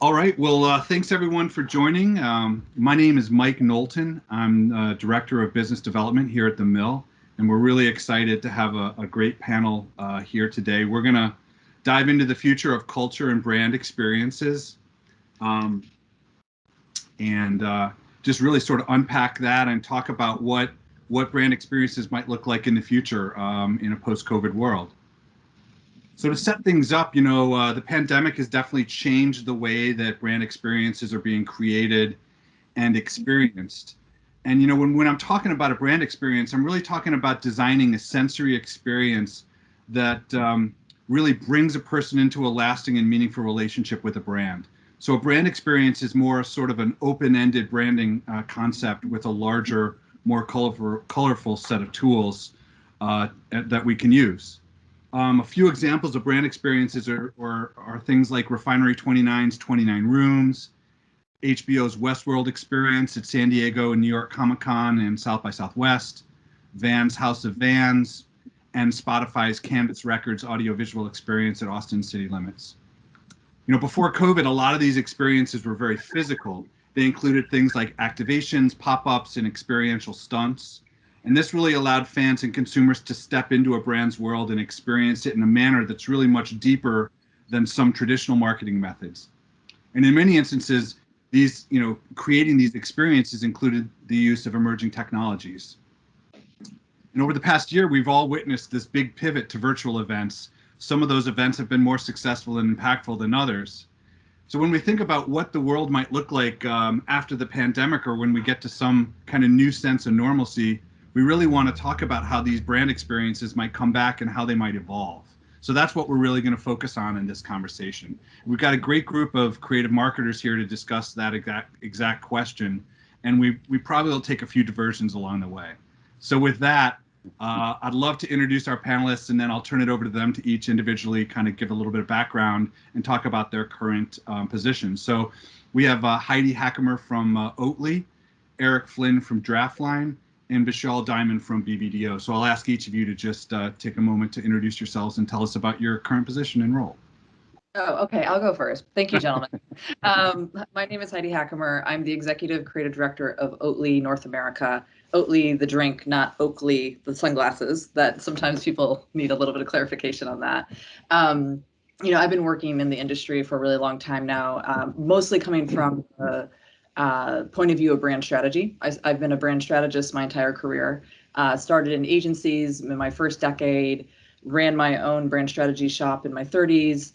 All right, well, thanks everyone for joining. My name is Mike Knowlton. I'm Director of Business Development here at The Mill, and we're really excited to have a great panel here today. We're gonna dive into the future of culture and brand experiences, and just really sort of unpack that and talk about what brand experiences might look like in the future in a post-COVID world. So to set things up, the pandemic has definitely changed the way that brand experiences are being created and experienced. And when I'm talking about a brand experience, I'm really talking about designing a sensory experience that really brings a person into a lasting and meaningful relationship with a brand. So a brand experience is more sort of an open-ended branding concept with a larger, more colorful set of tools that we can use. A few examples of brand experiences are things like Refinery 29's 29 Rooms, HBO's Westworld experience at San Diego and New York Comic-Con and South by Southwest, Vans House of Vans, and Spotify's Canvas Records audiovisual experience at Austin City Limits. Before COVID, a lot of these experiences were very physical. They included things like activations, pop-ups, and experiential stunts. And this really allowed fans and consumers to step into a brand's world and experience it in a manner that's really much deeper than some traditional marketing methods. And in many instances, these, creating these experiences included the use of emerging technologies. And over the past year, we've all witnessed this big pivot to virtual events. Some of those events have been more successful and impactful than others. So when we think about what the world might look like after the pandemic, or when we get to some kind of new sense of normalcy, we really want to talk about how these brand experiences might come back and how they might evolve. So that's what we're really going to focus on in this conversation. We've got a great group of creative marketers here to discuss that exact question, and we probably will take a few diversions along the way. So with that, I'd love to introduce our panelists, and then I'll turn it over to them to each individually kind of give a little bit of background and talk about their current positions. So we have Heidi Hackemer from Oatly, Eric Flinn from Draftline, and Vishal Dheiman from BBDO. So I'll ask each of you to just take a moment to introduce yourselves and tell us about your current position and role. Oh, okay, I'll go first. Thank you, gentlemen. My name is Heidi Hackemer. I'm the Executive Creative Director of Oatly North America. Oatly, the drink, not Oakley, the sunglasses, that sometimes people need a little bit of clarification on that. I've been working in the industry for a really long time now, mostly coming from the point of view of brand strategy. I've been a brand strategist my entire career. Started in agencies in my first decade, ran my own brand strategy shop in my 30s,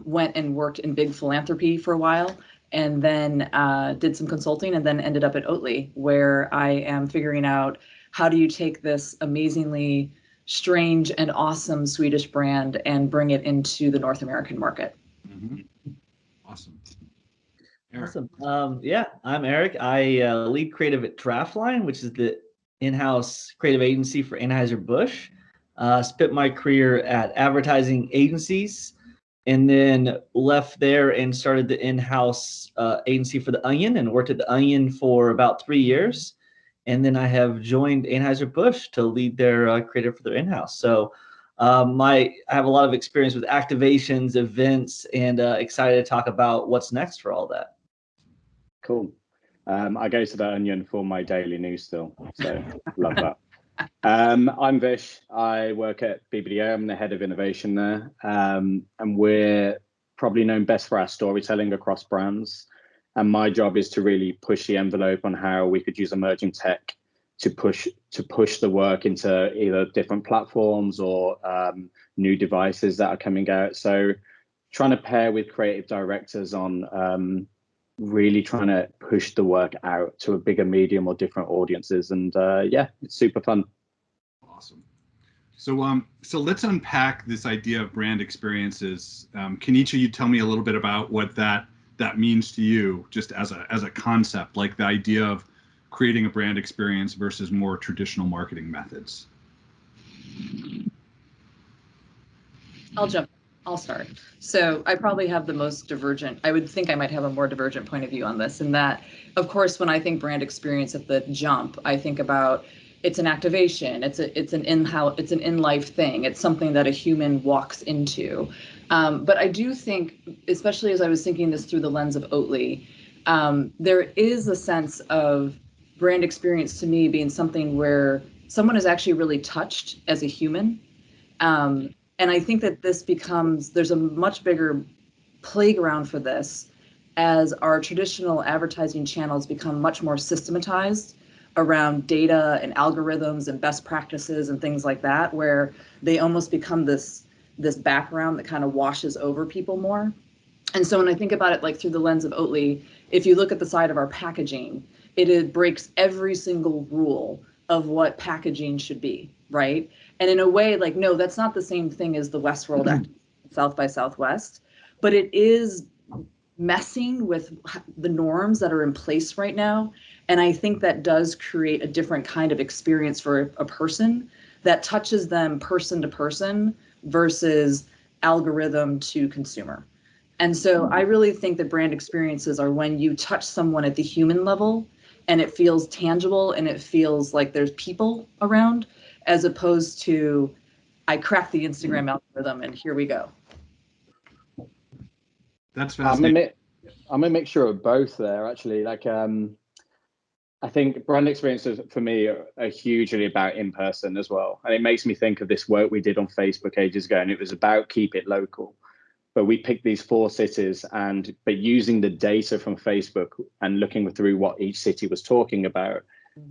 went and worked in big philanthropy for a while, and then did some consulting, and then ended up at Oatly, where I am figuring out how do you take this amazingly strange and awesome Swedish brand and bring it into the North American market. Mm-hmm. Awesome. Eric. Awesome. Yeah, I'm Eric. I lead creative at Draftline, which is the in-house creative agency for Anheuser-Busch. Spent my career at advertising agencies, and then left there and started the in-house agency for The Onion, and worked at The Onion for about 3 years. And then I have joined Anheuser-Busch to lead their creative for their in-house. So I have a lot of experience with activations, events, and excited to talk about what's next for all that. Cool. I go to The Onion for my daily news still, so love that. I'm Vish. I work at BBDO. I'm the head of innovation there, and we're probably known best for our storytelling across brands. And my job is to really push the envelope on how we could use emerging tech to push the work into either different platforms or new devices that are coming out. So trying to pair with creative directors on really trying to push the work out to a bigger medium or different audiences. And yeah, it's super fun. Awesome. So let's unpack this idea of brand experiences. Can each of you tell me a little bit about what that that means to you, just as a concept, like the idea of creating a brand experience versus more traditional marketing methods? I'll start. So I probably have the most divergent, I would think I might have a more divergent point of view on this, in that, of course, when I think brand experience at the jump, I think about it's an activation, it's an in-life thing, it's something that a human walks into. But I do think, especially as I was thinking this through the lens of Oatly, there is a sense of brand experience to me being something where someone is actually really touched as a human. And I think that there's a much bigger playground for this as our traditional advertising channels become much more systematized around data and algorithms and best practices and things like that, where they almost become this background that kind of washes over people more. And so when I think about it like through the lens of Oatly, if you look at the side of our packaging, it breaks every single rule of what packaging should be, right? And in a way, like, no, that's not the same thing as the Westworld Act, South by Southwest, but it is messing with the norms that are in place right now. And I think that does create a different kind of experience for a person that touches them person to person versus algorithm to consumer. And so I really think that brand experiences are when you touch someone at the human level and it feels tangible and it feels like there's people around, as opposed to I cracked the Instagram algorithm and here we go. That's fascinating. I'm a mixture of both there, actually. Like, I think brand experiences for me are hugely about in person as well. And it makes me think of this work we did on Facebook ages ago, and it was about keep it local. But we picked these 4 cities, but using the data from Facebook and looking through what each city was talking about,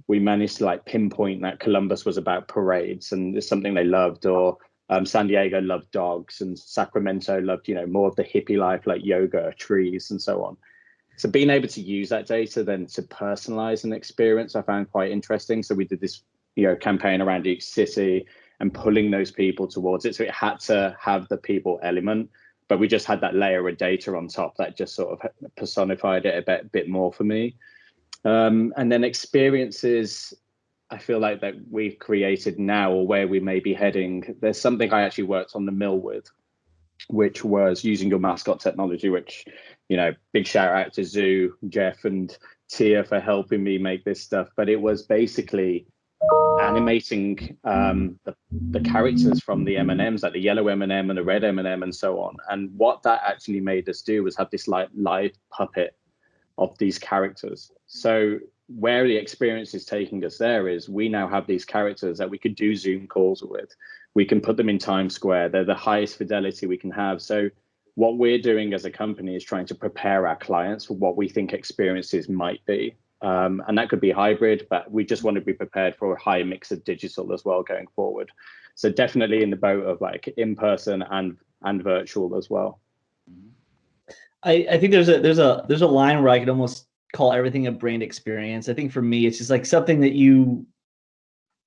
we managed to like pinpoint that Columbus was about parades and it's something they loved, or San Diego loved dogs, and Sacramento loved, more of the hippie life, like yoga, trees, and so on. So being able to use that data then to personalize an experience, I found quite interesting. So we did this, campaign around each city and pulling those people towards it. So it had to have the people element, but we just had that layer of data on top that just sort of personified it a bit more for me. And then experiences, I feel like that we've created now, or where we may be heading. There's something I actually worked on the mill with, which was using your mascot technology, which, big shout out to Zoo, Jeff and Tia for helping me make this stuff. But it was basically animating the characters from the M&Ms, like the yellow M&M and the red M&M and so on. And what that actually made us do was have this like live puppet of these characters. So where the experience is taking us there is we now have these characters that we could do Zoom calls with. We can put them in Times Square. They're the highest fidelity we can have. So what we're doing as a company is trying to prepare our clients for what we think experiences might be. And that could be hybrid, but we just want to be prepared for a high mix of digital as well going forward. So definitely in the boat of like in person and virtual as well. I think there's a line where I could almost call everything a brand experience. I think for me, it's just like something that you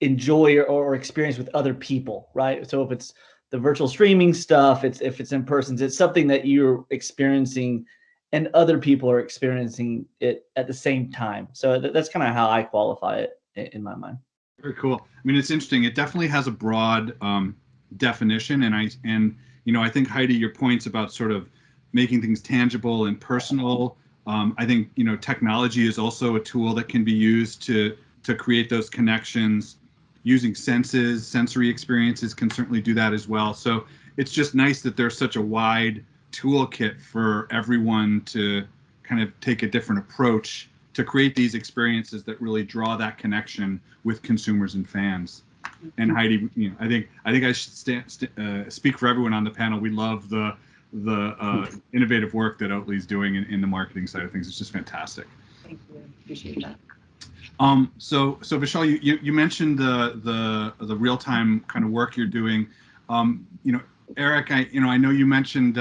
enjoy or experience with other people, right? So if it's the virtual streaming stuff, if it's in person, it's something that you're experiencing and other people are experiencing it at the same time. So that's kind of how I qualify it in my mind. Very cool. I mean, it's interesting. It definitely has a broad definition, and I think Heidi, your points about sort of making things tangible and personal. I think technology is also a tool that can be used to create those connections. Using sensory experiences can certainly do that as well. So it's just nice that there's such a wide toolkit for everyone to kind of take a different approach to create these experiences that really draw that connection with consumers and fans. And Heidi, I think I should speak for everyone on the panel. We love the innovative work that Oatly's doing in the marketing side of things. It's just fantastic. Thank you. Appreciate that. So Vishal, you mentioned the real-time kind of work you're doing. Eric, I know you mentioned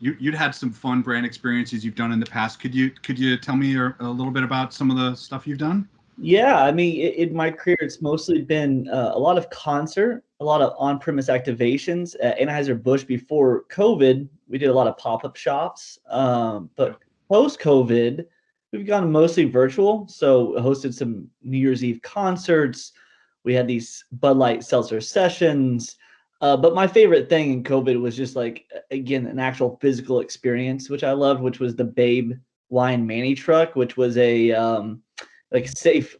you'd had some fun brand experiences you've done in the past. Could you tell me a little bit about some of the stuff you've done? Yeah, I mean, in my career, it's mostly been a lot of concert, a lot of on-premise activations. At Anheuser-Busch before COVID, we did a lot of pop-up shops. But post-COVID, we've gone mostly virtual. So hosted some New Year's Eve concerts. We had these Bud Light seltzer sessions. But my favorite thing in COVID was just like, again, an actual physical experience, which I loved, which was the Babe Wine Manny truck, which was a like safe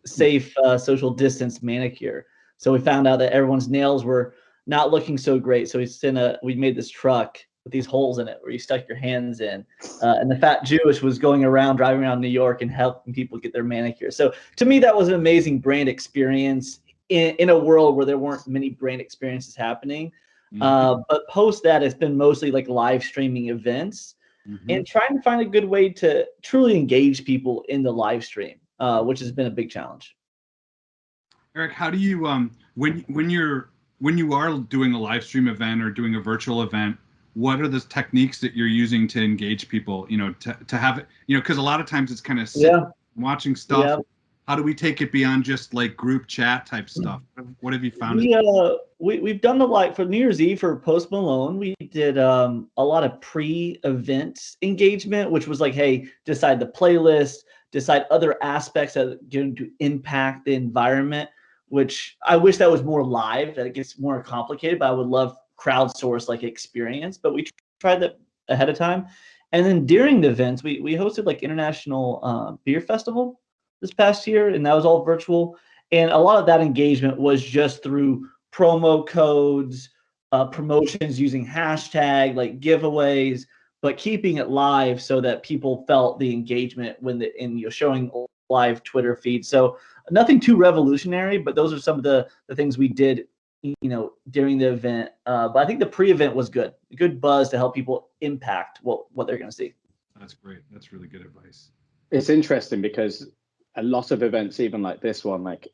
social distance manicure. So we found out that everyone's nails were not looking so great. So we made this truck with these holes in it where you stuck your hands in. And the fat Jewish was going around, driving around New York and helping people get their manicure. So to me, that was an amazing brand experience in a world where there weren't many brand experiences happening. But post that, it's been mostly like live streaming events and trying to find a good way to truly engage people in the live stream, which has been a big challenge. Eric, how do you when you are doing a live stream event or doing a virtual event, what are the techniques that you're using to engage people? To have it, because a lot of times it's kind of watching stuff. Yeah. How do we take it beyond just like group chat type stuff? What have you found? We've done for New Year's Eve for Post Malone. We did a lot of pre-event engagement, which was like, hey, decide the playlist, decide other aspects that are going to impact the environment, which I wish that was more live, that it gets more complicated, but I would love crowdsource like experience. But we tried that ahead of time. And then during the events, we hosted like International Beer Festival this past year, and that was all virtual. And a lot of that engagement was just through promo codes, promotions using hashtag, like giveaways, but keeping it live so that people felt the engagement showing live Twitter feed. So nothing too revolutionary, but those are some of the things we did, during the event. But I think the pre-event was good buzz to help people impact what they're going to see. That's great. That's really good advice. It's interesting because a lot of events, even like this one, like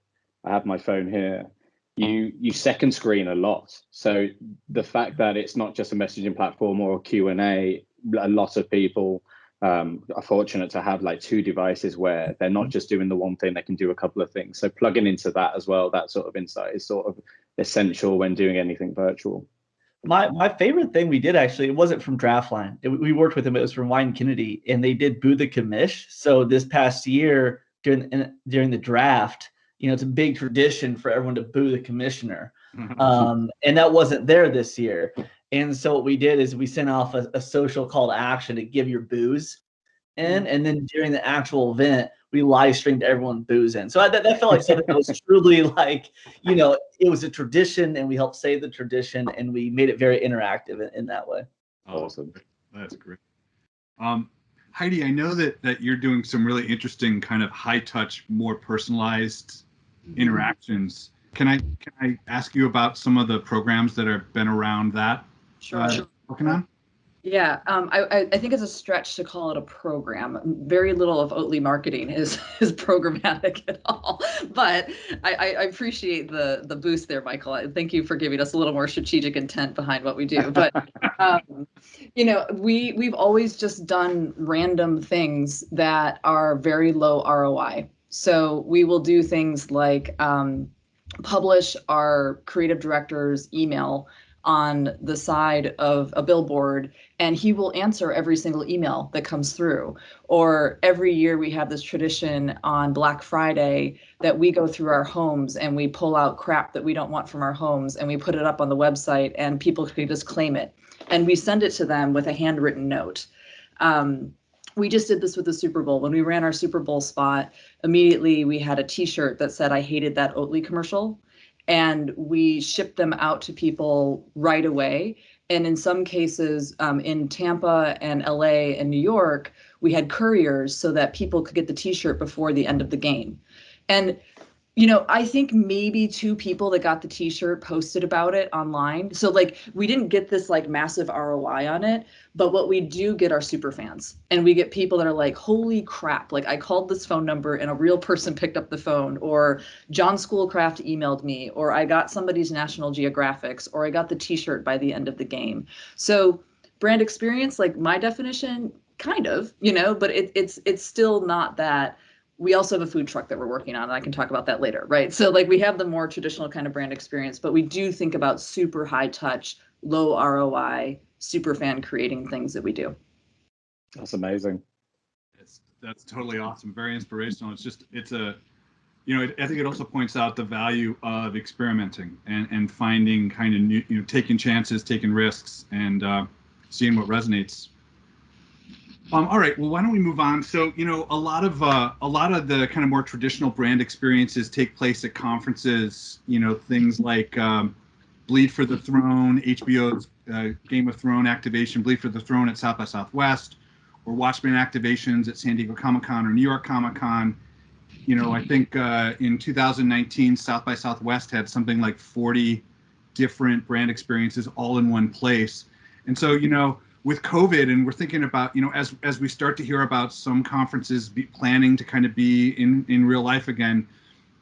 I have my phone here, you second screen a lot. So the fact that it's not just a messaging platform or a Q&A, a lot of people are fortunate to have like two devices where they're not just doing the one thing, they can do a couple of things. So plugging into that as well, that sort of insight is sort of essential when doing anything virtual. My favorite thing we did, actually, it wasn't from Draftline. We worked with them. It was from Wine Kennedy, and they did Boo the Commish. So this past year during the draft, it's a big tradition for everyone to boo the commissioner. And that wasn't there this year. And so what we did is we sent off a social call to action to give your boos in. And then during the actual event, we live streamed everyone boos in. So that felt like something that was truly like, it was a tradition, and we helped save the tradition, and we made it very interactive in that way. Awesome. That's great. Heidi, I know that you're doing some really interesting kind of high touch, more personalized interactions. Can I ask you about some of the programs that have been around that? Sure. Working on? Yeah, I think it's a stretch to call it a program. Very little of Oatly marketing is programmatic at all. But I appreciate the boost there, Michael. Thank you for giving us a little more strategic intent behind what we do. But we've always just done random things that are very low ROI. So we will do things like publish our creative director's email on the side of a billboard, and he will answer every single email that comes through. Or every year we have this tradition on Black Friday that we go through our homes and we pull out crap that we don't want from our homes, and we put it up on the website, and people can just claim it. And we send it to them with a handwritten note. We just did this with the Super Bowl. When we ran our Super Bowl spot, immediately we had a t-shirt that said, "I hated that Oatly commercial." And we shipped them out to people right away. And in some cases, in Tampa and LA and New York, we had couriers so that people could get the t-shirt before the end of the game. And I think maybe 2 people that got the t-shirt posted about it online. So like we didn't get this like massive ROI on it, but what we do get are super fans. And we get people that are like, holy crap, like I called this phone number and a real person picked up the phone, or John Schoolcraft emailed me, or I got somebody's National Geographics, or I got the t-shirt by the end of the game. So brand experience, like my definition, kind of, but it's still not that. We also have a food truck that we're working on, and I can talk about that later, right? So like we have the more traditional kind of brand experience, but we do think about super high touch, low ROI, super fan creating things that we do. That's amazing. That's totally awesome. Very inspirational. It's a, I think it also points out the value of experimenting and finding kind of new, taking chances, taking risks, and seeing what resonates. All right. Well, why don't we move on? So, a lot of the kind of more traditional brand experiences take place at conferences. Things like Bleed for the Throne, HBO's Game of Thrones activation, Bleed for the Throne at South by Southwest, or Watchmen activations at San Diego Comic-Con or New York Comic-Con. I think in 2019, South by Southwest had something like 40 different brand experiences all in one place. And so, with COVID, and we're thinking about, as we start to hear about some conferences planning to kind of be in real life again,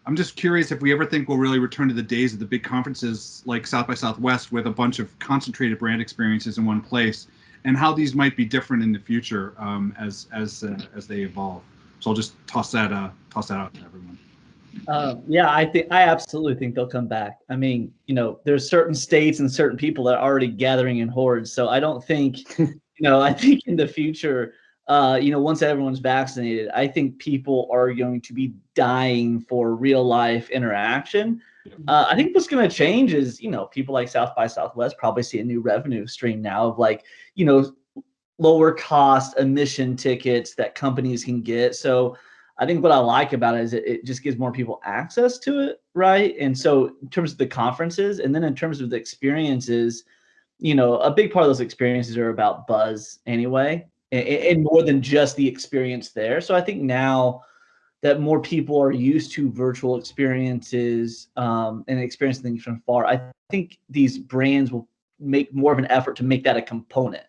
I'm just curious if we ever think we'll really return to the days of the big conferences like South by Southwest with a bunch of concentrated brand experiences in one place, and how these might be different in the future as they evolve. So I'll just toss that out to everyone. Yeah, I absolutely think they'll come back. I mean, there's certain states and certain people that are already gathering in hordes. So I don't think, I think in the future, once everyone's vaccinated, I think people are going to be dying for real life interaction. I think what's going to change is, people like South by Southwest probably see a new revenue stream now of like, lower cost admission tickets that companies can get. So I think what I like about it is it just gives more people access to it, right? And so in terms of the conferences, and then in terms of the experiences, a big part of those experiences are about buzz anyway, and more than just the experience there. So I think now that more people are used to virtual experiences and experiencing things from far, I think these brands will make more of an effort to make that a component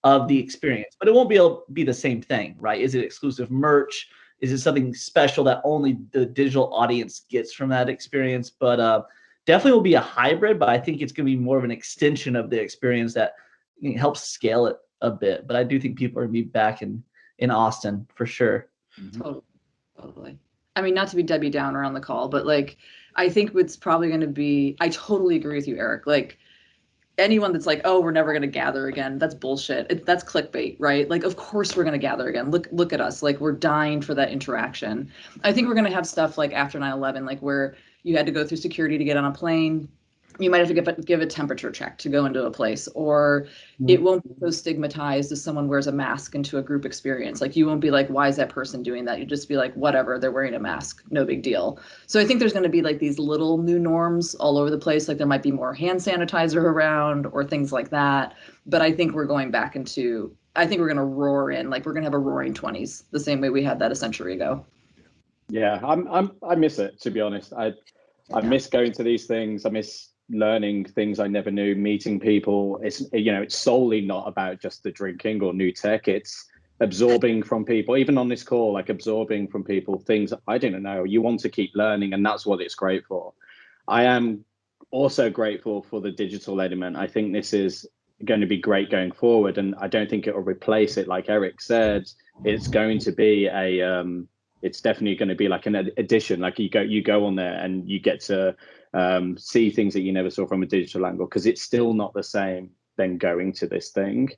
of the experience. But it won't be able to be the same thing, right? Is it exclusive merch? Is it something special that only the digital audience gets from that experience? But definitely will be a hybrid, but I think it's going to be more of an extension of the experience that helps scale it a bit. But I do think people are going to be back in Austin for sure. Totally. I mean, not to be Debbie Downer on the call, but like, I think it's probably going to be, I totally agree with you, Eric. Like, anyone that's like, oh, we're never going to gather again, that's bullshit. That's clickbait, right? Like, of course we're going to gather again. Look at us. Like, we're dying for that interaction. I think we're going to have stuff like after 9/11, like where you had to go through security to get on a plane. You might have to give a temperature check to go into a place, or it won't be so stigmatized as someone wears a mask into a group experience. Like, you won't be like, why is that person doing that? You just be like, whatever, they're wearing a mask, no big deal. So I think there's going to be like these little new norms all over the place. Like, there might be more hand sanitizer around or things like that. But I think we're going back into, I think we're going to roar in, like we're going to have a roaring 20s, the same way we had that a century ago. Yeah, I miss it, to be honest. I miss going to these things. I miss learning things I never knew, meeting people. It's solely not about just the drinking or new tech. It's absorbing from people, even on this call, like absorbing from people things I didn't know. You want to keep learning, and that's what it's great for. I am also grateful for the digital element. I think this is going to be great going forward, and I don't think it will replace it. Like Eric said, it's going to be it's definitely going to be like an addition. Like you go on there and you get to see things that you never saw from a digital angle, because it's still not the same than going to this thing.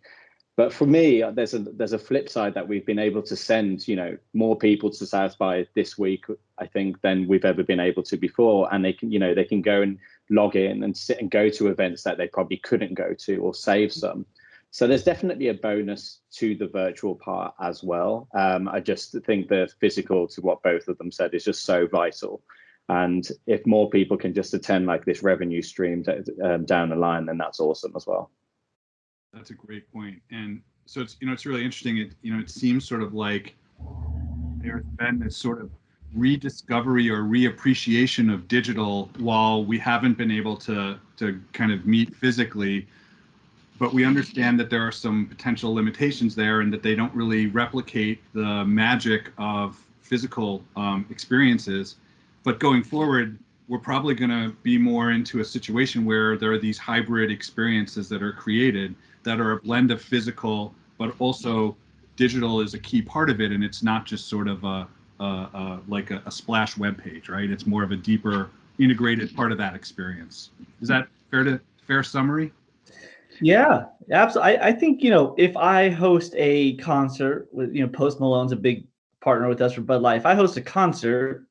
But for me, there's a flip side that we've been able to send more people to South by this week, I think, than we've ever been able to before, and they can go and log in and sit and go to events that they probably couldn't go to, or save some. So there's definitely a bonus to the virtual part as well. I just think the physical, to what both of them said, is just so vital. And if more people can just attend like this revenue stream down the line, then that's awesome as well. That's a great point. And so it's really interesting. It seems sort of like there's been this sort of rediscovery or reappreciation of digital, while we haven't been able to kind of meet physically. But we understand that there are some potential limitations there, and that they don't really replicate the magic of physical experiences. But going forward, we're probably going to be more into a situation where there are these hybrid experiences that are created that are a blend of physical, but also digital is a key part of it. And it's not just sort of like a splash web page, right? It's more of a deeper integrated part of that experience. Is that fair summary? Yeah, absolutely. I think, if I host a concert with, Post Malone's a big partner with us for Bud Light. If I host a concert,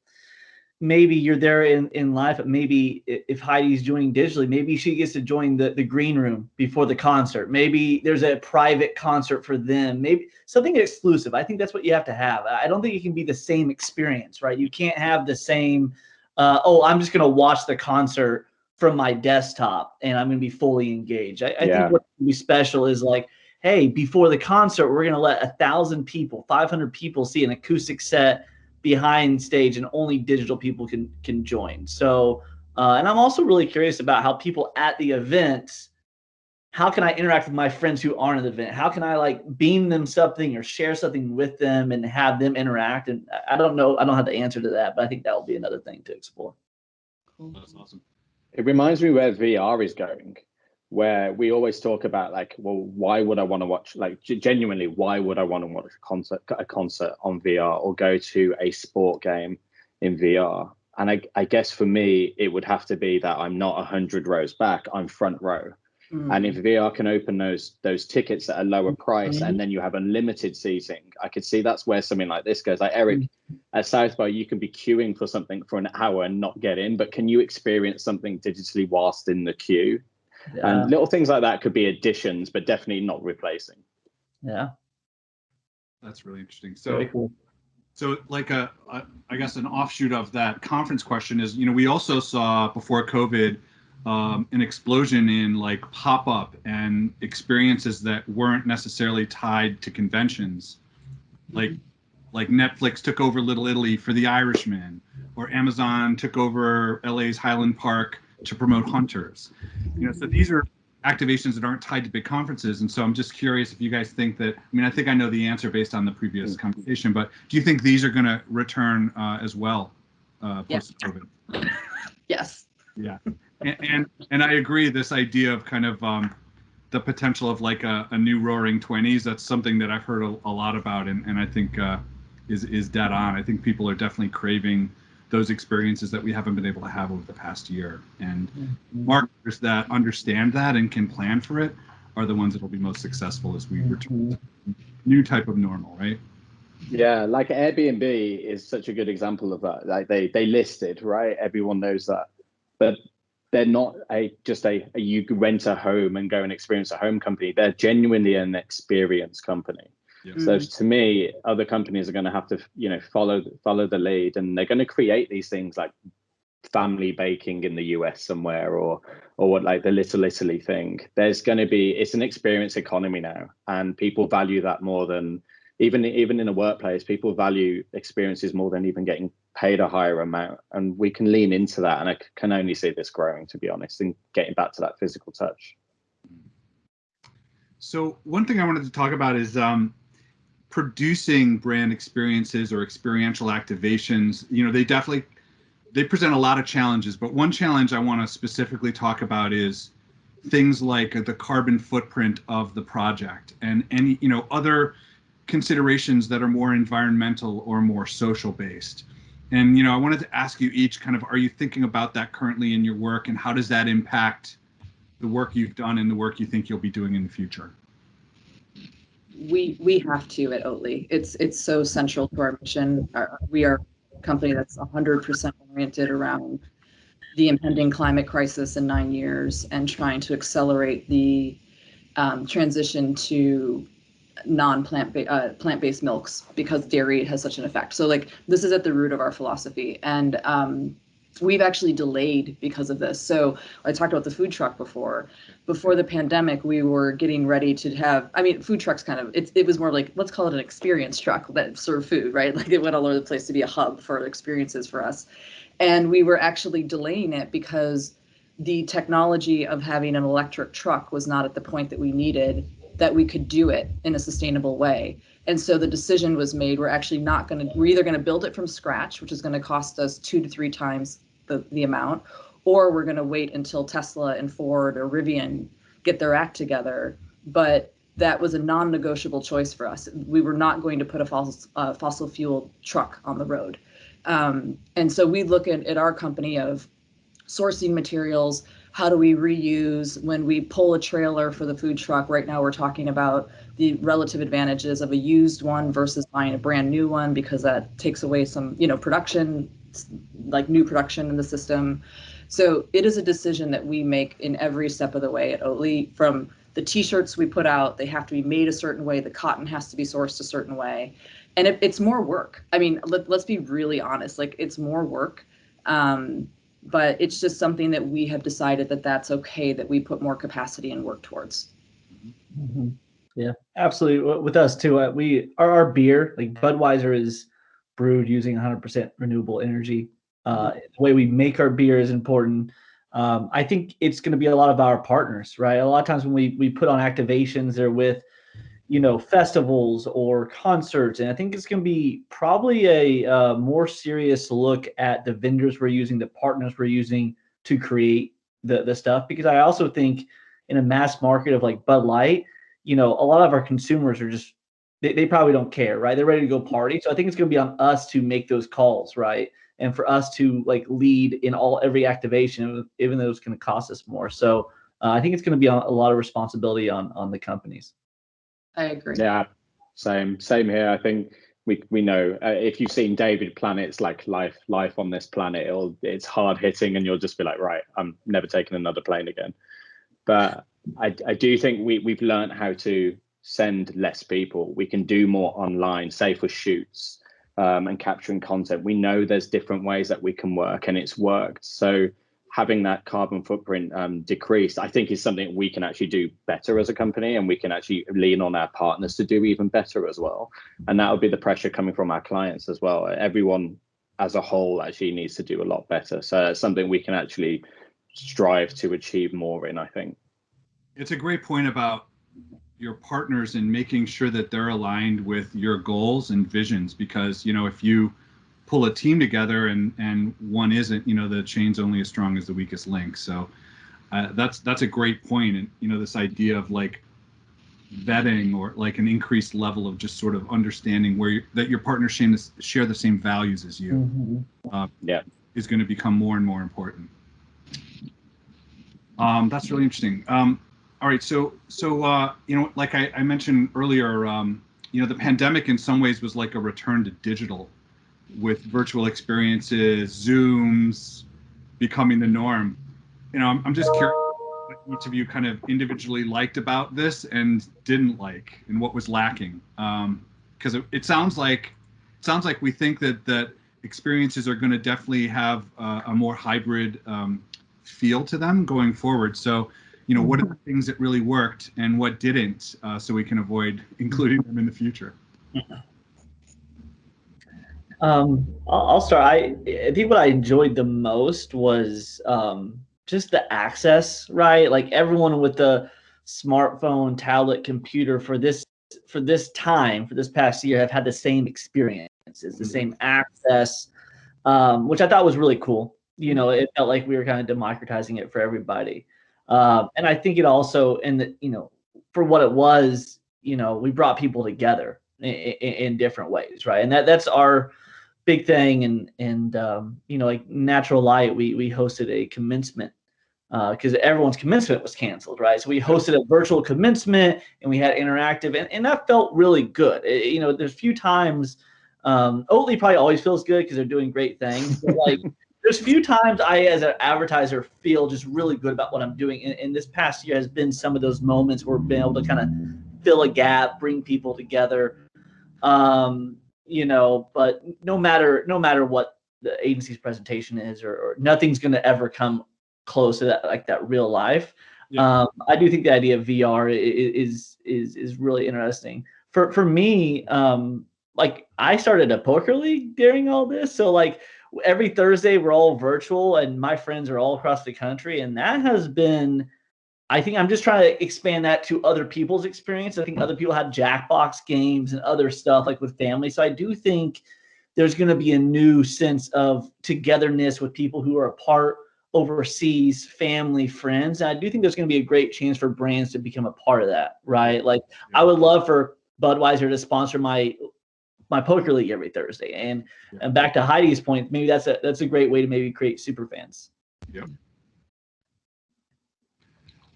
maybe you're there in live, but maybe if Heidi's joining digitally, maybe she gets to join the green room before the concert. Maybe there's a private concert for them, maybe something exclusive. I think that's what you have to have. I don't think it can be the same experience, right? You can't have the same, I'm just going to watch the concert from my desktop and I'm going to be fully engaged. I think what would be special is like, hey, before the concert, we're going to let 1,000 people, 500 people see an acoustic set behind stage, and only digital people can join. So, and I'm also really curious about how people at the event, how can I interact with my friends who aren't at the event? How can I like beam them something or share something with them and have them interact? And I don't know, I don't have the answer to that, but I think that will be another thing to explore. Cool. That's awesome. It reminds me where VR is going, where we always talk about like, well, why would I want to watch, like genuinely, why would I want to watch a concert on VR or go to a sport game in VR? And I guess for me, it would have to be that I'm not 100 rows back, I'm front row. And if VR can open those tickets at a lower price and then you have unlimited seating, I could see that's where something like this goes. Like Eric, at South by, you can be queuing for something for an hour and not get in, but can you experience something digitally whilst in the queue? Yeah. And little things like that could be additions, but definitely not replacing. Yeah. That's really interesting. So, very cool. So like I guess an offshoot of that conference question is, we also saw before COVID, an explosion in like pop-up and experiences that weren't necessarily tied to conventions. Like Netflix took over Little Italy for The Irishman, or Amazon took over LA's Highland Park to promote Hunters. So these are activations that aren't tied to big conferences. And so I'm just curious if you guys think that, I think I know the answer based on the previous conversation, but do you think these are going to return as well post-COVID? Yes. Yeah. And I agree, this idea of kind of the potential of like a new Roaring '20s, that's something that I've heard a lot about, and I think is dead on. I think people are definitely craving those experiences that we haven't been able to have over the past year. And marketers that understand that and can plan for it are the ones that will be most successful as we return to new type of normal, right? Yeah, like Airbnb is such a good example of that. Like they listed, right? Everyone knows that. But they're not just a you rent a home and go and experience a home company. They're genuinely an experience company. Yeah. So to me, other companies are going to have to, follow the lead, and they're going to create these things like family baking in the US somewhere, or what, like the Little Italy thing. There's going to be, it's an experience economy now, and people value that more than even in a workplace. People value experiences more than even getting paid a higher amount, and we can lean into that. And I can only see this growing, to be honest, and getting back to that physical touch. So one thing I wanted to talk about is producing brand experiences or experiential activations. They present a lot of challenges, but one challenge I want to specifically talk about is things like the carbon footprint of the project and any other considerations that are more environmental or more social based. And I wanted to ask you each kind of, are you thinking about that currently in your work, and how does that impact the work you've done and the work you think you'll be doing in the future? We have to at Oatly. It's so central to our mission. We are a company that's 100% oriented around the impending climate crisis in 9 years and trying to accelerate the transition to plant-based milks, because dairy has such an effect. So like this is at the root of our philosophy, and we've actually delayed because of this. So I talked about the food truck before the pandemic. We were getting ready to have, food trucks kind of, it was more like, let's call it an experience truck that served food, right? Like it went all over the place to be a hub for experiences for us. And we were actually delaying it because the technology of having an electric truck was not at the point that we needed, that we could do it in a sustainable way. And so the decision was made, we're either going to build it from scratch, which is going to cost us 2 to 3 times the amount, or we're going to wait until Tesla and Ford or Rivian get their act together. But that was a non-negotiable choice for us. We were not going to put a fossil fuel truck on the road. And so we look at our company of sourcing materials, how do we reuse when we pull a trailer for the food truck. Right now we're talking about the relative advantages of a used one versus buying a brand new one, because that takes away some, production, like new production in the system. So it is a decision that we make in every step of the way at Oatly. From the t-shirts we put out, they have to be made a certain way, the cotton has to be sourced a certain way, and it's more work. I mean, let's be really honest, like, it's more work, but it's just something that we have decided that that's okay, that we put more capacity and work towards. Mm-hmm. Yeah, absolutely. With us too, our beer, like Budweiser, is brewed using 100% renewable energy. The way we make our beer is important. I think it's going to be a lot of our partners, right? A lot of times when we put on activations, they're with, festivals or concerts. And I think it's going to be probably a more serious look at the vendors we're using, the partners we're using to create the stuff. Because I also think in a mass market of like Bud Light, a lot of our consumers are just, they probably don't care, right? They're ready to go party. So I think it's going to be on us to make those calls, right? And for us to like lead in every activation, even though it's going to cost us more. So I think it's going to be a lot of responsibility on the companies. I agree. Yeah, same here. I think we know if you've seen David Planet's like life on this planet, it's hard hitting, and you'll just be like, right, I'm never taking another plane again. But I do think we've learned how to send less people. We can do more online, say for shoots and capturing content. We know there's different ways that we can work, and it's worked. So having that carbon footprint decreased, I think, is something we can actually do better as a company, and we can actually lean on our partners to do even better as well. And that would be the pressure coming from our clients as well. Everyone as a whole actually needs to do a lot better. So it's something we can actually strive to achieve more in, I think. It's a great point about your partners and making sure that they're aligned with your goals and visions, because if you pull a team together and one isn't, the chain's only as strong as the weakest link. So that's a great point. And this idea of like vetting, or like an increased level of just sort of understanding that your partners share the same values as you, is going to become more and more important. That's really interesting. All right, so like I mentioned earlier, the pandemic in some ways was like a return to digital, with virtual experiences, Zooms becoming the norm. I'm just curious what each of you kind of individually liked about this and didn't like, and what was lacking. Because it sounds like we think that experiences are going to definitely have a more hybrid feel to them going forward. So, what are the things that really worked and what didn't, so we can avoid including them in the future? I'll start. I think what I enjoyed the most was just the access, right? Like everyone with the smartphone, tablet, computer for this past year have had the same experiences, the same access, which I thought was really cool. It felt like we were kind of democratizing it for everybody. And I think it also, for what it was, we brought people together in different ways, right? And that's our big thing. And like Natural Light, we hosted a commencement because everyone's commencement was canceled, right? So we hosted a virtual commencement, and we had interactive, and that felt really good. There's a few times, Oatly probably always feels good because they're doing great things, but like there's a few times I, as an advertiser, feel just really good about what I'm doing. And this past year has been some of those moments where we've been able to kind of fill a gap, bring people together. But no matter what the agency's presentation is, or nothing's going to ever come close to that, like that real life. Yeah. I do think the idea of VR is really interesting. For me, like I started a poker league during all this, so like every Thursday we're all virtual, and my friends are all across the country, and that has been, I think I'm just trying to expand that to other people's experience. I think other people have Jackbox games and other stuff like with family. So I do think there's going to be a new sense of togetherness with people who are apart overseas, family, friends. And I do think there's going to be a great chance for brands to become a part of that, right? Like I would love for Budweiser to sponsor my poker league every Thursday. And back to Heidi's point, maybe that's a great way to maybe create super fans. Yep.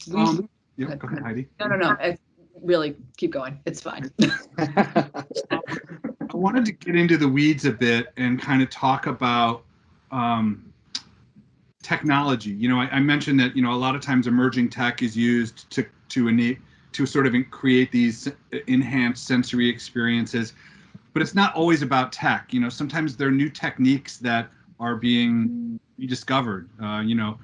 Yeah, go ahead, Heidi. No. Really, keep going. It's fine. I wanted to get into the weeds a bit and kind of talk about technology. You know, I mentioned that, you know, a lot of times emerging tech is used to sort of create these enhanced sensory experiences, but it's not always about tech. You know, sometimes there are new techniques that are being rediscovered. You know,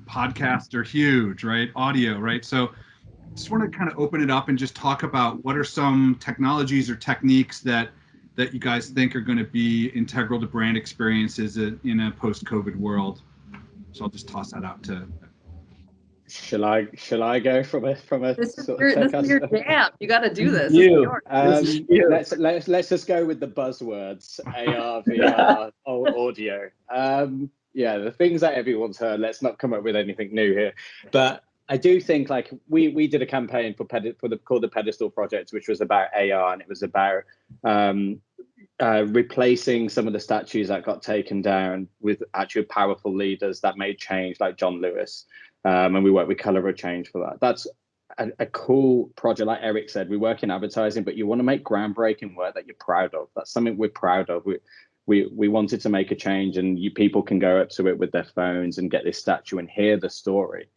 podcasts are huge, right? Audio, right? So just want to kind of open it up and just talk about what are some technologies or techniques that you guys think are going to be integral to brand experiences in a post-COVID world. So I'll just toss that out to. Shall I go from a This sort of tech is your jam. You got to do this. Let's just go with the buzzwords: AR, VR, audio. Yeah, the things that everyone's heard. Let's not come up with anything new here, but I do think, like, we did a campaign called the Pedestal Project, which was about AR, and it was about replacing some of the statues that got taken down with actual powerful leaders that made change, like John Lewis. And we work with Color of Change for that. That's a cool project. Like Eric said, we work in advertising, but you want to make groundbreaking work that you're proud of. That's something we're proud of. We wanted to make a change, and people can go up to it with their phones and get this statue and hear the story.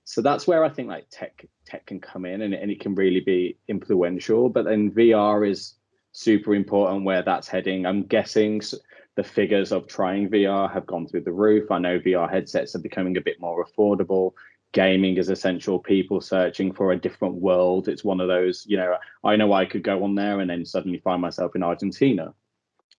So that's where I think, like, tech can come in, and it can really be influential. But then VR is super important, where that's heading. I'm guessing the figures of trying VR have gone through the roof. I know VR headsets are becoming a bit more affordable. Gaming is essential. People searching for a different world. It's one of those, you know, I know I could go on there and then suddenly find myself in Argentina.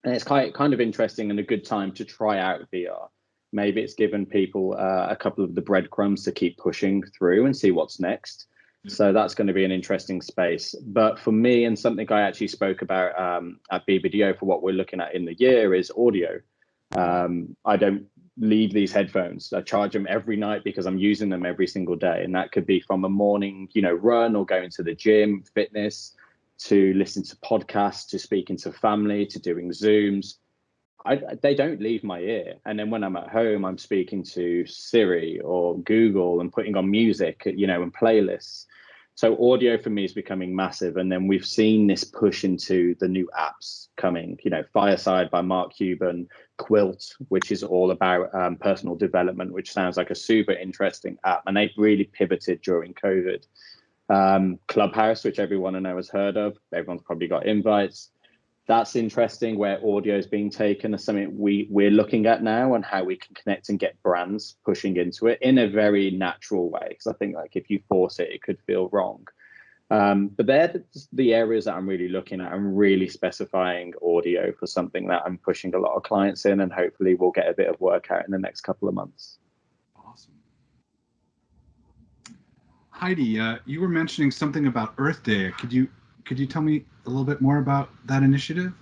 And it's kind of interesting and a good time to try out VR. Maybe it's given people a couple of the breadcrumbs to keep pushing through and see what's next. So that's going to be an interesting space. But for me, and something I actually spoke about at BBDO for what we're looking at in the year, is audio. I don't leave these headphones. I charge them every night because I'm using them every single day. And that could be from a morning, you know, run, or going to the gym, fitness, to listen to podcasts, to speaking to family, to doing Zooms. They don't leave my ear. And then when I'm at home, I'm speaking to Siri or Google and putting on music, you know, and playlists. So audio for me is becoming massive. And then we've seen this push into the new apps coming, you know, Fireside by Mark Cuban, Quilt, which is all about personal development, which sounds like a super interesting app. And they've really pivoted during COVID. Clubhouse, which everyone I know has heard of. Everyone's probably got invites. That's interesting, where audio is being taken as something we're looking at now, and how we can connect and get brands pushing into it in a very natural way. Because I think, like, if you force it, it could feel wrong. But they're the areas that I'm really looking at. I'm really specifying audio for something that I'm pushing a lot of clients in, and hopefully we'll get a bit of work out in the next couple of months. Awesome. Heidi, you were mentioning something about Earth Day. Could you tell me a little bit more about that initiative?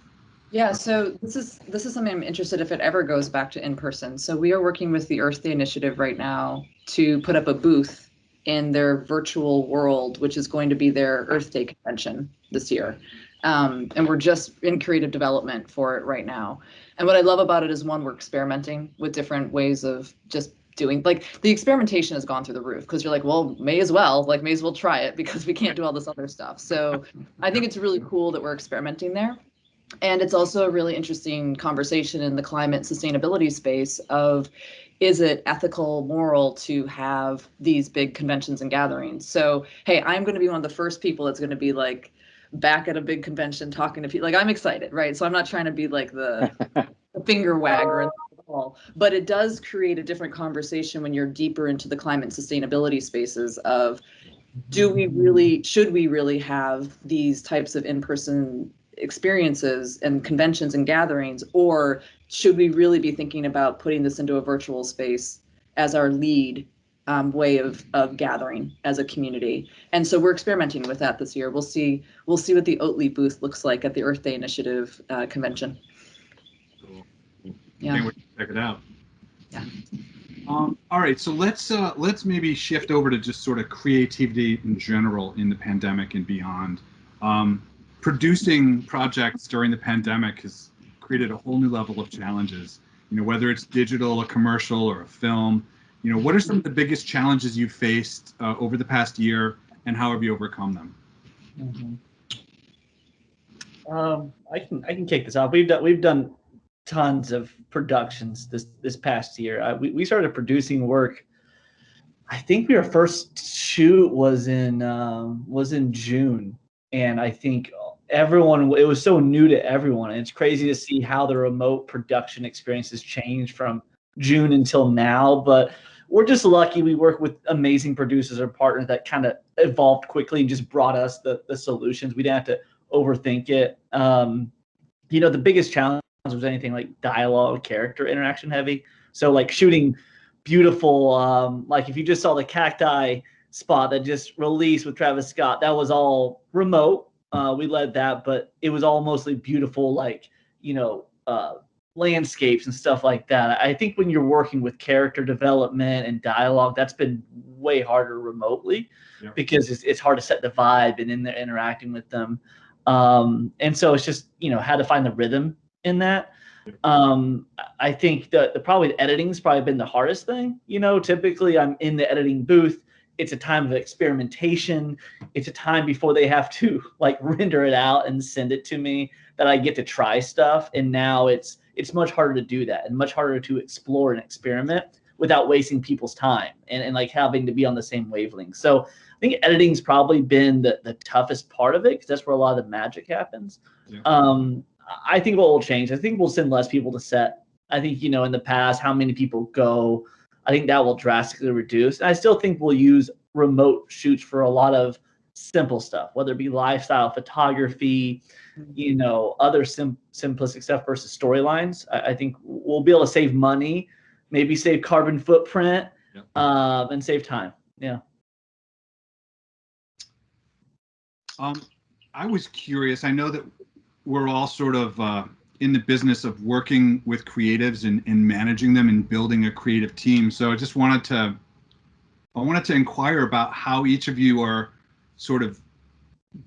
Yeah, so this is something I'm interested if it ever goes back to in person. So we are working with the Earth Day Initiative right now to put up a booth in their virtual world, which is going to be their Earth Day convention this year. And we're just in creative development for it right now. And what I love about it is, one, we're experimenting with different ways of just doing, like, the experimentation has gone through the roof, because you're like, well, may as well try it, because we can't do all this other stuff. So I think it's really cool that we're experimenting there. And it's also a really interesting conversation in the climate sustainability space of, is it ethical, moral to have these big conventions and gatherings? So, hey, I'm going to be one of the first people that's going to be, like, back at a big convention talking to people. Like, I'm excited, right? So I'm not trying to be like the finger wagger, but it does create a different conversation when you're deeper into the climate sustainability spaces of, should we really have these types of in-person experiences and conventions and gatherings, or should we really be thinking about putting this into a virtual space as our lead way of gathering as a community? And so we're experimenting with that this year. We'll see what the Oatly booth looks like at the Earth Day Initiative convention. Cool. Yeah. Can't wait to check it out. Yeah. All right, so let's maybe shift over to just sort of creativity in general in the pandemic and beyond. Producing projects during the pandemic has created a whole new level of challenges. You know, whether it's digital, a commercial, or a film, what are some of the biggest challenges you've faced over the past year, and how have you overcome them? I can kick this off. We've done tons of productions this past year. We started producing work. I think our first shoot was in June, and I think it was so new to everyone. And it's crazy to see how the remote production experience has changed from June until now. But we're just lucky we work with amazing producers or partners that kind of evolved quickly and just brought us the solutions. We didn't have to overthink it. The biggest challenge was anything like dialogue, character interaction heavy. So like shooting beautiful, like if you just saw the cacti spot that just released with Travis Scott, that was all remote. We led that, but it was all mostly beautiful, like, landscapes and stuff like that. I think when you're working with character development and dialogue, that's been way harder remotely because it's hard to set the vibe and in there interacting with them. And so it's just, how to find the rhythm in that. I think that probably the editing has probably been the hardest thing. Typically I'm in the editing booth. It's a time of experimentation. It's a time before they have to like render it out and send it to me that I get to try stuff. And now it's much harder to do that and much harder to explore and experiment without wasting people's time and like having to be on the same wavelength. So I think editing's probably been the toughest part of it because that's where a lot of the magic happens. Yeah. I think what will change, I think we'll send less people to set. I think, in the past, how many people go, I think that will drastically reduce. And I still think we'll use remote shoots for a lot of simple stuff, whether it be lifestyle photography, other simplistic stuff versus storylines. I think we'll be able to save money, maybe save carbon footprint, and save time. Yeah. I was curious. I know that we're all sort of in the business of working with creatives and managing them and building a creative team. So I just wanted to inquire about how each of you are sort of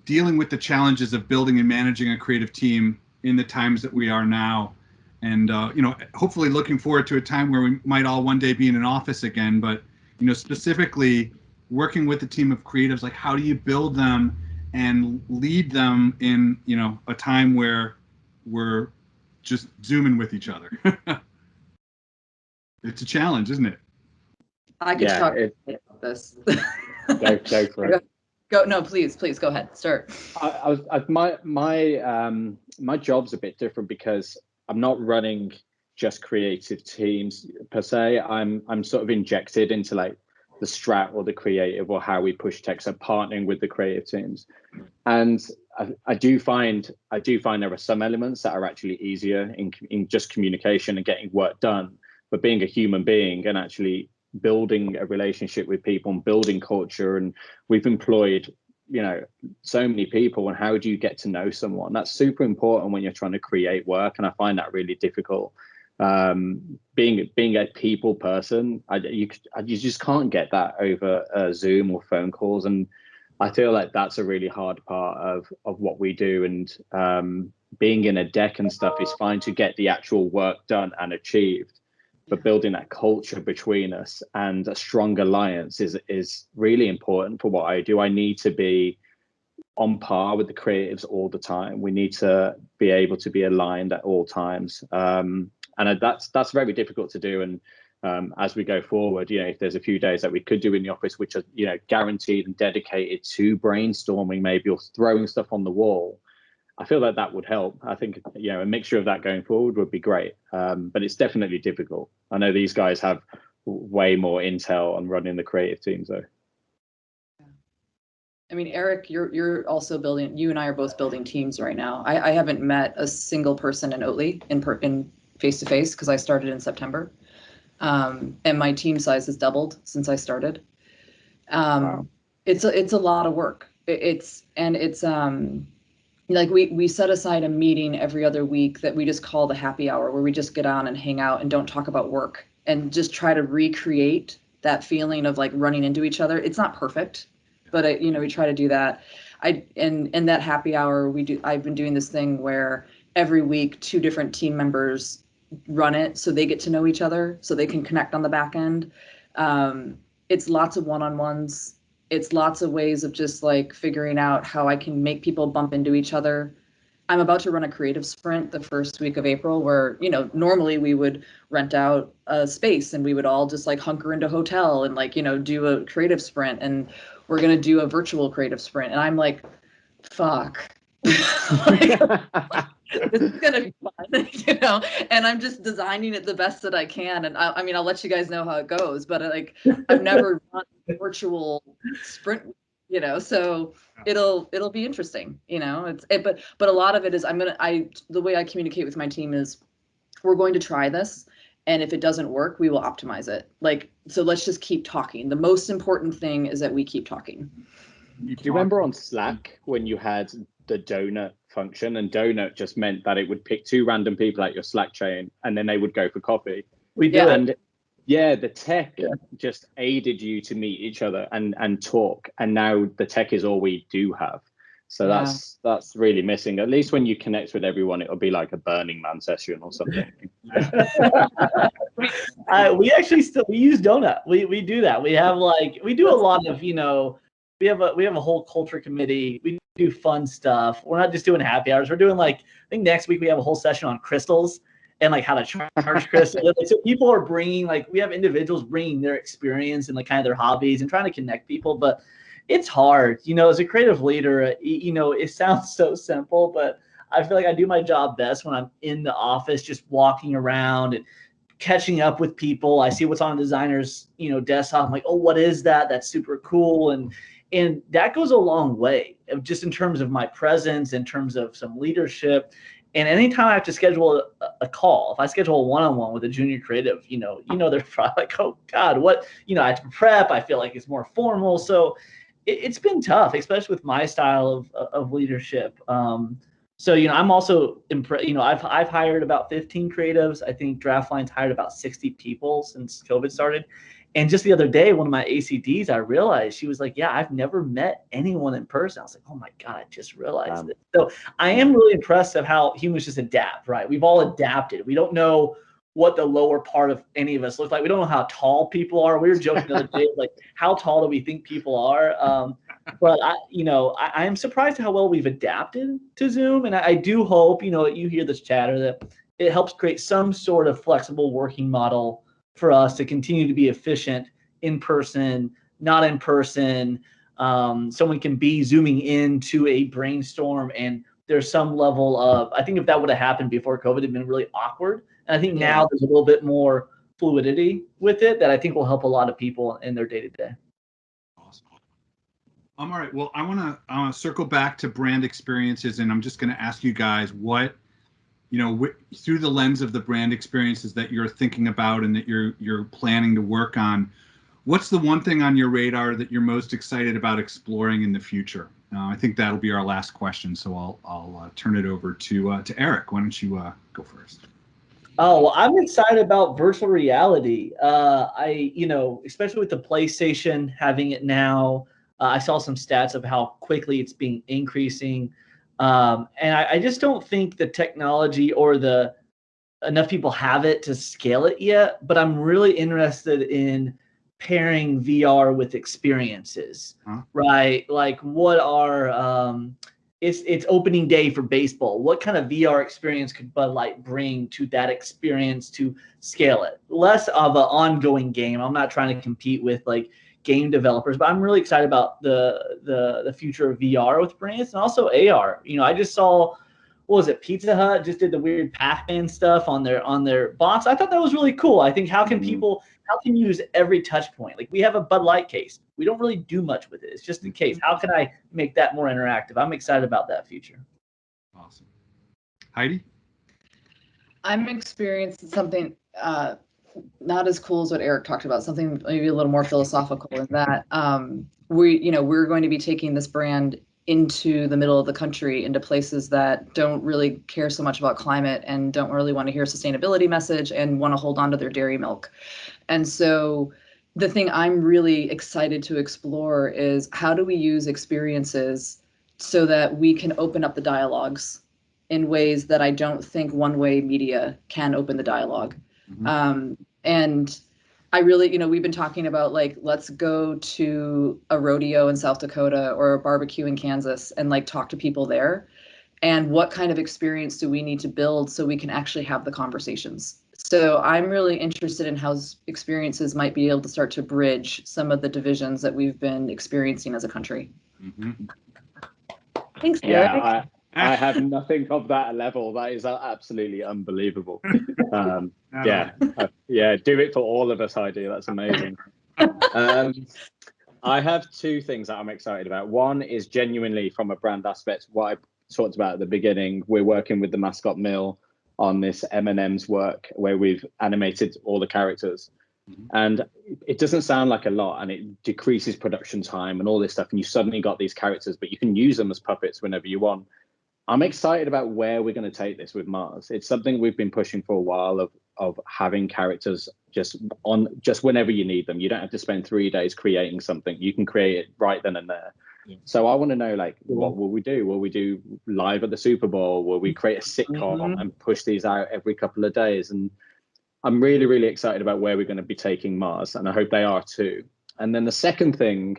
dealing with the challenges of building and managing a creative team in the times that we are now. And, hopefully looking forward to a time where we might all one day be in an office again, but, specifically working with a team of creatives, like how do you build them and lead them in, a time where we're just zooming with each other? It's a challenge, isn't it? I could talk about this. Go for it. Go. No, please go ahead. Start. My job's a bit different because I'm not running just creative teams per se. I'm sort of injected into like the strat or the creative or how we push tech, so partnering with the creative teams. And I do find there are some elements that are actually easier in just communication and getting work done, but being a human being and actually building a relationship with people and building culture. And we've employed, so many people, and how do you get to know someone? That's super important when you're trying to create work. And I find that really difficult. Being a people person, you just can't get that over Zoom or phone calls, and I feel like that's a really hard part of what we do. And being in a deck and stuff is fine to get the actual work done and achieved, but building that culture between us and a strong alliance is really important for what I do. I need to be on par with the creatives all the time. We need to be able to be aligned at all times. And that's very difficult to do. And as we go forward, if there's a few days that we could do in the office, which are, guaranteed and dedicated to brainstorming, maybe, or throwing stuff on the wall, I feel like that would help. I think, a mixture of that going forward would be great. But it's definitely difficult. I know these guys have way more intel on running the creative teams, though. I mean, Eric, you're also building. You and I are both building teams right now. I haven't met a single person in Oatly in face to face because I started in September, and my team size has doubled since I started. Wow. It's a lot of work. It's like we set aside a meeting every other week that we just call the happy hour, where we just get on and hang out and don't talk about work and just try to recreate that feeling of like running into each other. It's not perfect, but we try to do that. In that happy hour I've been doing this thing where every week 2 different team members run it, so they get to know each other, so they can connect on the back end. It's lots of one-on-ones. It's lots of ways of just like figuring out how I can make people bump into each other. I'm about to run a creative sprint the first week of April where, you know, normally we would rent out a space and we would all just like hunker into a hotel and like, you know, do a creative sprint, and we're going to do a virtual creative sprint. And I'm like, fuck. Like, this is going to be fun, you know, and I'm just designing it the best that I can. And I mean, I'll let you guys know how it goes, but like, I've never run a virtual sprint, you know, so it'll be interesting, you know. But a lot of it is the way I communicate with my team is we're going to try this, and if it doesn't work, we will optimize it. Like, so let's just keep talking. The most important thing is that we keep talking. Do you remember on Slack when you had the donut function, and donut just meant that it would pick 2 random people at your Slack chain and then they would go for coffee? We do. And yeah, the tech just aided you to meet each other and talk. And now the tech is all we do have. So that's really missing. At least when you connect with everyone, it'll be like a Burning Man session or something. We actually we use Donut. We do that. We do a lot of, you know, we have a whole culture committee. We do fun stuff. We're not just doing happy hours. We're doing like, I think next week we have a whole session on crystals and like how to charge crystals. So people are bringing, like, we have individuals bringing their experience and like kind of their hobbies and trying to connect people, but it's hard, you know, as a creative leader. You know, it sounds so simple, but I feel like I do my job best when I'm in the office, just walking around and catching up with people. I see what's on a designer's, you know, desktop. I'm like, oh, what is that? That's super cool. And that goes a long way, just in terms of my presence, in terms of some leadership. And anytime I have to schedule a call, if I schedule a one-on-one with a junior creative, you know, they're probably like, oh God, what, you know, I have to prep. I feel like it's more formal. So it's been tough, especially with my style of leadership. So, you know, I'm also impressed. You know, I've hired about 15 creatives. I think Draftline's hired about 60 people since COVID started. And just the other day, one of my ACDs, I realized, she was like, yeah, I've never met anyone in person. I was like, oh my God, I just realized it. So I am really impressed of how humans just adapt, right? We've all adapted. We don't know what the lower part of any of us look like. We don't know how tall people are. We were joking the other day, like, how tall do we think people are? But I am surprised how well we've adapted to Zoom. And I do hope, you know, you hear this chatter, that it helps create some sort of flexible working model for us to continue to be efficient in person, not in person. Someone can be zooming into a brainstorm, and there's some level of, I think if that would have happened before COVID, it'd been really awkward. And I think now there's a little bit more fluidity with it that I think will help a lot of people in their day-to-day. Awesome. All right. Well, I want to circle back to brand experiences, and I'm just going to ask you guys what, you know, through the lens of the brand experiences that you're thinking about and that you're planning to work on, what's the one thing on your radar that you're most excited about exploring in the future? I think that'll be our last question, so I'll turn it over to Eric. Why don't you go first? Oh, well, I'm excited about virtual reality. Especially with the PlayStation having it now, I saw some stats of how quickly it's been increasing. And I just don't think the technology or enough people have it to scale it yet, but I'm really interested in pairing VR with experiences, right? Like, what are, it's opening day for baseball. What kind of VR experience could Bud Light bring to that experience to scale it? Less of an ongoing game. I'm not trying to compete with like game developers, but I'm really excited about the future of VR with brands, and also AR. You know, I just saw, what was it, Pizza Hut just did the weird Pac-Man stuff on their box. I thought that was really cool. I think how can you use every touch point? Like, we have a Bud Light case. We don't really do much with it. It's just a case. How can I make that more interactive? I'm excited about that future. Awesome. Heidi? I'm experiencing something not as cool as what Eric talked about, something maybe a little more philosophical in that we're going to be taking this brand into the middle of the country, into places that don't really care so much about climate and don't really want to hear a sustainability message and want to hold on to their dairy milk. And so the thing I'm really excited to explore is, how do we use experiences so that we can open up the dialogues in ways that I don't think one-way media can open the dialogue. And I really, we've been talking about like, let's go to a rodeo in South Dakota or a barbecue in Kansas and like talk to people there. And what kind of experience do we need to build so we can actually have the conversations? So I'm really interested in how experiences might be able to start to bridge some of the divisions that we've been experiencing as a country. Mm-hmm. Thanks, Eric. Yeah, I have nothing of that level. That is absolutely unbelievable. Yeah, do it for all of us, Heidi. That's amazing. I have two things that I'm excited about. One is genuinely from a brand aspect, what I talked about at the beginning. We're working with the Mascot Mill on this M&M's work where we've animated all the characters. And it doesn't sound like a lot, and it decreases production time and all this stuff, and you suddenly got these characters, but you can use them as puppets whenever you want. I'm excited about where we're going to take this with Mars. It's something we've been pushing for a while of having characters just whenever you need them. You don't have to spend 3 days creating something. You can create it right then and there. Yeah. So I want to know, like, what will we do? Will we do live at the Super Bowl? Will we create a sitcom and push these out every couple of days? And I'm really, really excited about where we're going to be taking Mars, and I hope they are too. And then the second thing,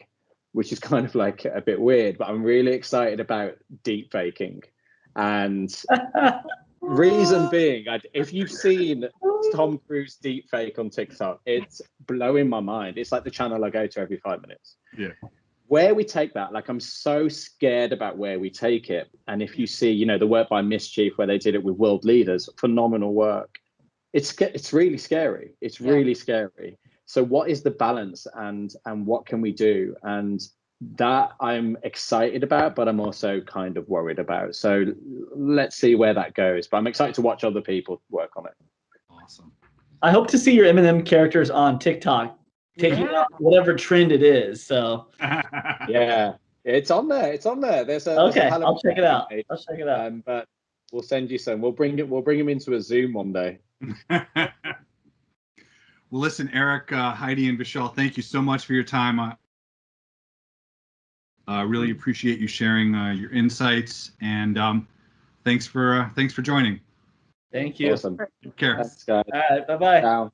which is kind of like a bit weird, but I'm really excited about deep faking. And reason being, if you've seen Tom Cruise deep fake on TikTok, it's blowing my mind. It's like the channel I go to every 5 minutes. Yeah. Where we take that, like, I'm so scared about where we take it. And if you see, the work by Mischief, where they did it with world leaders, phenomenal work. It's really scary. It's really scary. So what is the balance, and what can we do? And that I'm excited about, but I'm also kind of worried about. So let's see where that goes. But I'm excited to watch other people work on it. Awesome. I hope to see your M&M characters on TikTok taking on whatever trend it is. So yeah, it's on there. There's a I'll check it out. But we'll send you some. We'll bring him into a Zoom one day. Well, listen, Eric, Heidi, and Vishal, thank you so much for your time. Really appreciate you sharing your insights, and thanks for joining. Thank you. Awesome. Take care. Thanks, guys. All right, bye-bye. Ciao.